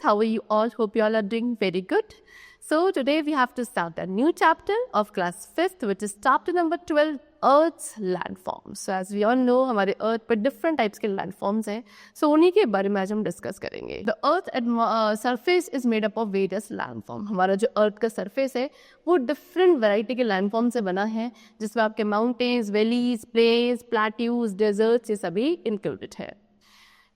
how are you all? Hope you all are doing very good. So today we have to start a new chapter of class 5th, which is chapter number 12, Earth's landforms. So as we all know, हमारे Earth पर different types के landforms हैं. So उन्हीं के बारे में आज हम discuss करेंगे. The Earth surface is made up of various landforms. हमारा जो Earth का surface है, वो different variety के landforms से बना है, जिसमें आपके mountains, valleys, plains, plateaus, deserts ये सभी included है.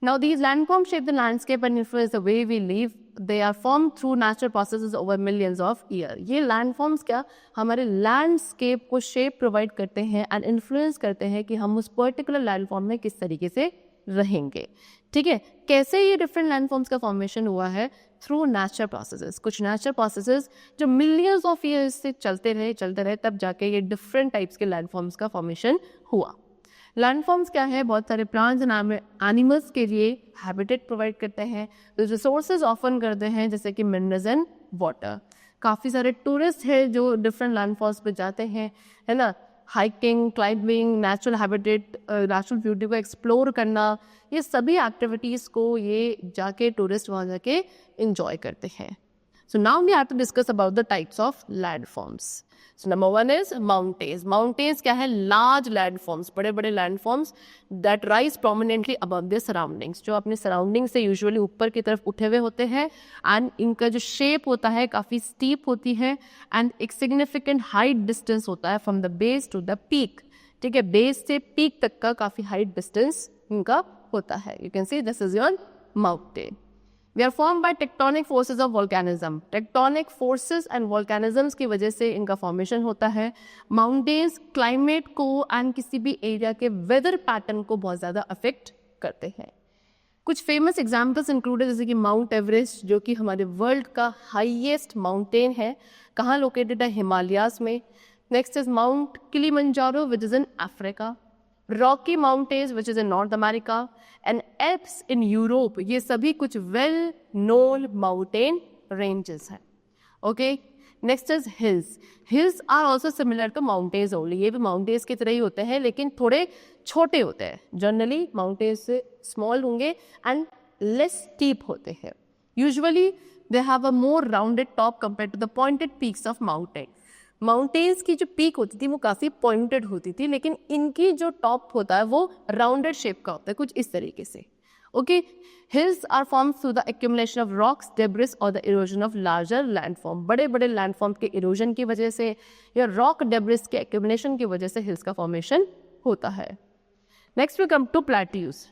Now these landforms shape the landscape and influence the way we live. They are formed through natural processes over millions of years. ये landforms क्या हमारे landscape को shape provide करते हैं and influence करते हैं कि हम उस particular landform में किस तरीके से रहेंगे. ठीक है, कैसे ये different landforms का formation हुआ है? Through natural processes. कुछ natural processes जो millions of years से चलते रहे तब जाके ये different types के landforms का formation हुआ. लैंडफॉर्म्स क्या है? बहुत सारे प्लांट्स एंड एनिमल्स के लिए हैबिटेट प्रोवाइड करते हैं, रिसोर्सेज ऑफन करते हैं जैसे कि मिनरल्स एंड वाटर. काफ़ी सारे टूरिस्ट हैं जो डिफरेंट लैंडफॉर्म्स पे जाते हैं, है ना. Hiking, climbing, natural habitat, natural beauty को एक्सप्लोर करना, ये सभी एक्टिविटीज़ को ये जाके टूरिस्ट वहाँ जाके इंजॉय करते हैं. So now we have to discuss about the types of landforms. So number one is mountains. Mountains क्या है? Large landforms, बड़े बड़े landforms that rise prominently above their surroundings. जो अपने surroundings से usually ऊपर की तरफ उठे हुए होते हैं and इनका जो shape होता है काफ़ी steep होती है and एक significant height distance होता है from the base to the peak. ठीक है, base से peak तक का काफ़ी height distance इनका होता है. You can see this is your mountain. We are formed by tectonic forces of volcanism. Tectonic forces and volcanisms की वजह से इनका formation होता है. Mountains climate को and किसी भी area के weather pattern को बहुत ज़्यादा affect करते हैं. कुछ famous examples included जैसे कि Mount Everest जो कि हमारे world का highest mountain है. कहाँ located है? Himalayas में. Next is Mount Kilimanjaro which is in Africa. Rocky Mountains which is in North America and Alps in Europe. ये सभी कुछ well known mountain ranges हैं. Okay. Next is hills. Hills are also similar to mountains only. ये भी mountains की तरह ही होते हैं लेकिन थोड़े छोटे होते हैं. Generally mountains से small होंगे and less steep होते हैं. Usually they have a more rounded top compared to the pointed peaks of mountains. Mountains की जो पीक होती थी वो काफ़ी पॉइंटेड होती थी लेकिन इनकी जो टॉप होता है वो राउंडेड शेप का होता है, कुछ इस तरीके से. Okay, hills are form through the accumulation of rocks, debris और the erosion of larger landform. बड़े बड़े लैंडफॉर्म के इरोजन की वजह से या रॉक डेब्रिस के एक्यूमुलेशन की वजह से हिल्स का फॉर्मेशन होता है. Next we come to plateaus.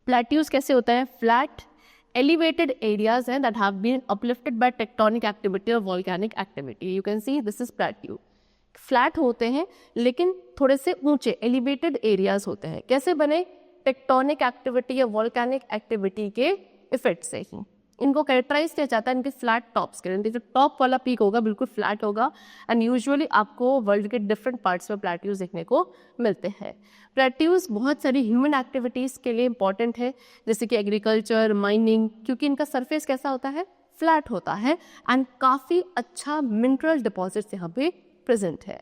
Plateaus कैसे होता है? फ्लैट elevated areas हैं that have been uplifted by tectonic activity or volcanic activity. You can see this is plateau. Flat होते हैं लेकिन थोड़े से ऊंचे elevated areas होते हैं. कैसे बने? टेक्टोनिक एक्टिविटी या वॉल्केनिक एक्टिविटी के इफेक्ट से ही इनको कैरेक्टराइज किया जाता है इनके फ्लैट टॉप्स के. जो टॉप वाला पीक होगा बिल्कुल फ्लैट होगा एंड यूजुअली आपको वर्ल्ड के डिफरेंट पार्ट्स में प्लेट्यूज देखने को मिलते हैं. प्लेट्यूज बहुत सारी ह्यूमन एक्टिविटीज़ के लिए इंपॉर्टेंट है जैसे कि एग्रीकल्चर, माइनिंग, क्योंकि इनका सरफेस कैसा होता है? फ्लैट होता है एंड काफ़ी अच्छा मिनरल डिपॉजिट्स यहाँ पे प्रेजेंट है.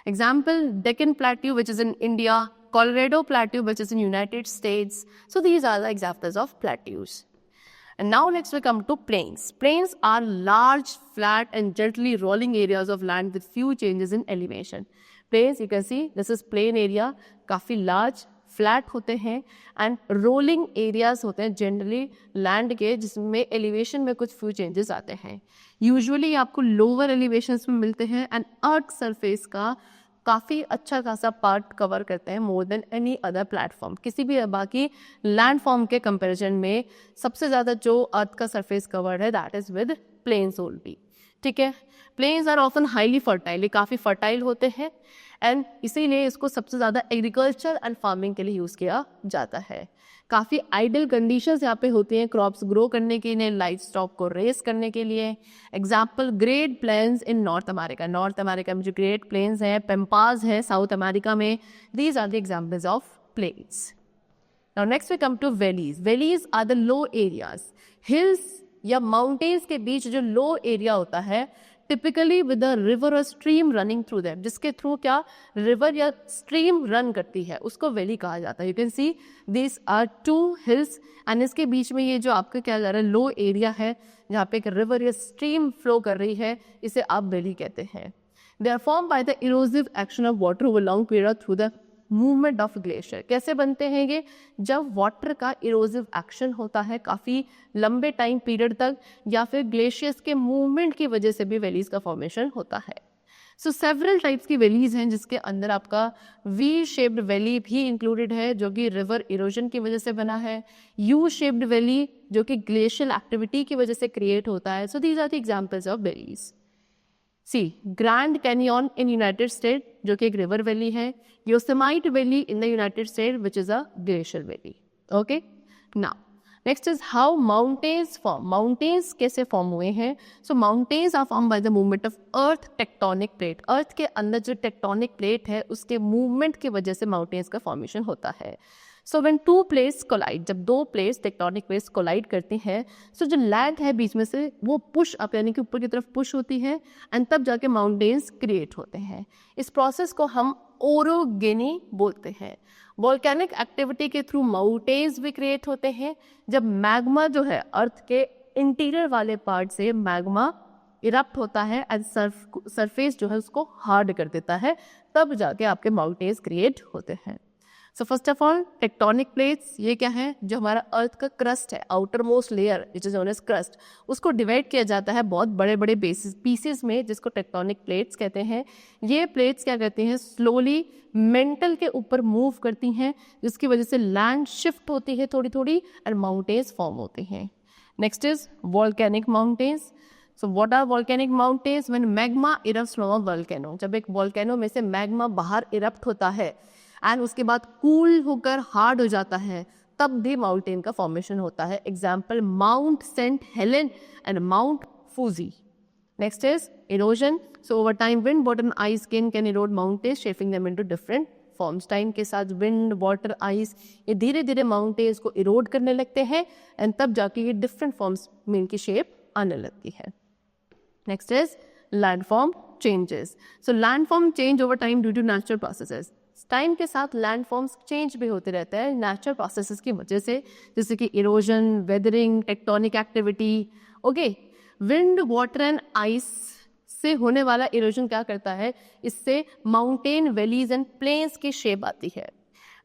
Example Deccan plateau which is in India, Colorado Plateau which is in United States. So these are the examples of plateaus. And now next we come to plains. Plains are large, flat and gently rolling areas of land with few changes in elevation. Plains, you can see this is plain area, काफ़ी large, flat होते हैं and rolling areas होते हैं generally land के जिसमें elevation में कुछ few changes आते हैं. Usually आपको lower elevations में मिलते हैं and earth surface का काफ़ी अच्छा खासा पार्ट कवर करते हैं more than any other platform. किसी भी बाकी लैंडफॉर्म के कंपैरिजन में सबसे ज़्यादा जो अर्थ का सरफेस कवर्ड है that is with plains only. ठीक है, plains are often highly fertile, ये काफ़ी फर्टाइल होते हैं एंड इसीलिए इसको सबसे ज़्यादा एग्रीकल्चर एंड फार्मिंग के लिए यूज़ किया जाता है. काफ़ी आइडल कंडीशंस यहाँ पे होती हैं क्रॉप्स ग्रो करने के लिए, लाइफ स्टॉक को रेस करने के लिए. Example great plains in North America. North America में जो ग्रेट प्लेन्स हैं, पेम्पाज है साउथ अमेरिका में. These are the examples of plains. Now next we come to valleys. Valleys are the low areas. Hills या mountains के बीच जो low area होता है टिपिकली विद अ रिवर और स्ट्रीम रनिंग थ्रू दैम, जिसके थ्रू क्या रिवर या स्ट्रीम रन करती है उसको वैली कहा जाता है। You can see this are 2 hills and इसके बीच में ये जो आपका क्या जा रहा है लो एरिया है जहाँ पे एक रिवर या स्ट्रीम फ्लो कर रही है, इसे आप वैली कहते हैं। They are form by the erosive action of water over long period through the movement of glacier. कैसे बनते हैं ये? जब वाटर का इरोसिव एक्शन होता है काफ़ी लंबे टाइम पीरियड तक, या फिर ग्लेशियर्स के मूवमेंट की वजह से भी वैलीज का फॉर्मेशन होता है। सो सेवरल टाइप्स की वैलीज हैं जिसके अंदर आपका वी शेप्ड वैली भी इंक्लूडेड है जो कि रिवर इरोजन की वजह से बना है, यू शेप्ड वैली जो कि ग्लेशियल एक्टिविटी की वजह से क्रिएट होता है। So these are the examples of valleys. See Grand Canyon in United State जो कि एक रिवर वैली है, Yosemite valley in the United State which is a glacier valley. Okay, now next is how mountains form. Mountains कैसे form हुए हैं? So mountains are form by the movement of earth tectonic plate. Earth के अंदर जो tectonic plate है उसके movement की वजह से माउंटेन्स का फॉर्मेशन होता है। सो व्हेन 2 प्लेट्स कोलाइड, जब 2 प्लेट्स टेक्टोनिक प्लेट्स कोलाइड करती हैं, सो जो लैंड है बीच में से वो पुश अप यानी कि ऊपर की तरफ पुश होती है एंड तब जाके माउंटेन्स क्रिएट होते हैं। इस प्रोसेस को हम ओरोगेनी बोलते हैं। वोल्केनिक एक्टिविटी के थ्रू माउंटेन्स भी क्रिएट होते हैं। जब मैग्मा जो है अर्थ के इंटीरियर वाले पार्ट से मैग्मा इरप्ट होता है एंड सरफेस जो है उसको हार्ड कर देता है, तब जाके आपके माउंटेन्स क्रिएट होते हैं। So first of all tectonic plates ये क्या है? जो हमारा अर्थ का क्रस्ट है, outer most layer which is known as crust, उसको डिवाइड किया जाता है बहुत बड़े बड़े पीसेस में जिसको टेक्टोनिक प्लेट्स कहते हैं। ये प्लेट्स क्या कहते हैं? स्लोली मेंटल के ऊपर मूव करती हैं जिसकी वजह से लैंड शिफ्ट होती है थोड़ी थोड़ी एंड माउंटेन्स फॉर्म होते हैं। Next is volcanic mountains. So what are volcanic mountains? When magma erupts from a volcano, जब एक वोल्केनो में से मैग्मा बाहर इरप्ट होता है एंड उसके बाद कूल होकर हार्ड हो जाता है, तब भी माउंटेन का फॉर्मेशन होता है। Example Mount Saint Helen and Mount Fuji. Next is erosion. So over time wind water and ice can erode mountains shaping them into different forms. Time के साथ विंड वाटर आइस ये धीरे धीरे mountains को इरोड करने लगते हैं एंड तब जाके ये डिफरेंट फॉर्म्स में इनकी शेप आने लगती है। Next is landform changes. So landform change over time due to natural processes. Time के साथ लैंडफॉर्म्स चेंज भी होते रहते हैं नेचुरल प्रोसेसेस की वजह से, जैसे कि erosion, weathering, tectonic activity. Okay, wind water and ice से होने वाला इरोजन क्या करता है? इससे माउंटेन वैलीज एंड प्लेन्स की शेप आती है।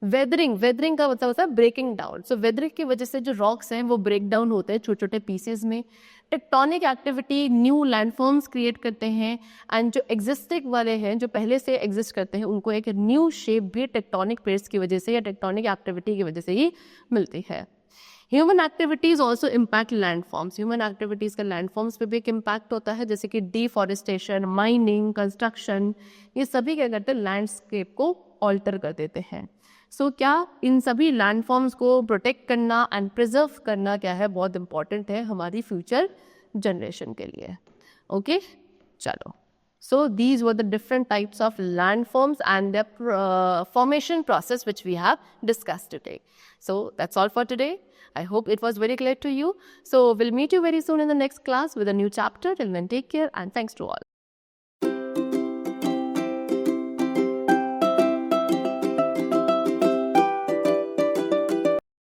वेदरिंग का मतलब होता है ब्रेकिंग डाउन। सो वेदरिंग की वजह से जो रॉक्स हैं वो ब्रेक डाउन होते हैं छोटे छोटे पीसेस में। Tectonic activity new landforms create करते हैं एंड जो एग्जिस्टिंग वाले हैं जो पहले से एग्जिस्ट करते हैं उनको एक न्यू शेप भी टेक्टोनिक प्लेट्स की वजह से या टेक्टोनिक एक्टिविटी की वजह से ही मिलती है। Human activities also impact landforms. Human activities का लैंडफॉर्म्स पे भी एक इम्पैक्ट होता है, जैसे कि डिफॉरेस्टेशन, माइनिंग, कंस्ट्रक्शन, ये सभी क्या करते हैं? लैंडस्केप को ऑल्टर कर देते हैं। सो क्या इन सभी लैंडफॉर्म्स को प्रोटेक्ट करना एंड प्रिजर्व करना क्या है? बहुत इंपॉर्टेंट है हमारी फ्यूचर जनरेशन के लिए। ओके, चलो। So these were the different types of landforms and their formation process which we have discussed today. So that's all for today. I hope it was very clear to you. So we'll meet you very soon in the next class with a new chapter. Till then, take care and thanks to all.